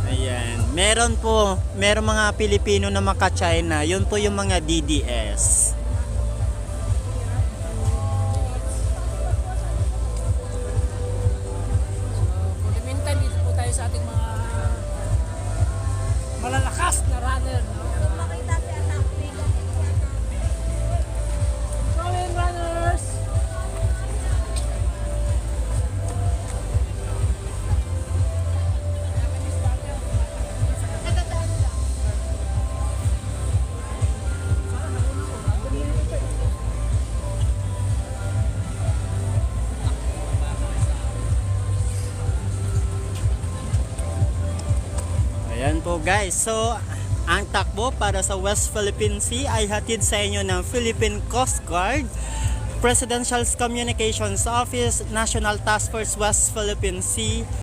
Ayan. Meron mga Pilipino na maka-China. Yun po yung mga DDS. For the meantime, dito po tayo sa ating mga malalakas na runner. No? Makita si anak. Go in, runners! Ayan po guys. So, ang takbo para sa West Philippine Sea ay hatid sa inyo ng Philippine Coast Guard, Presidential Communications Office, National Task Force West Philippine Sea,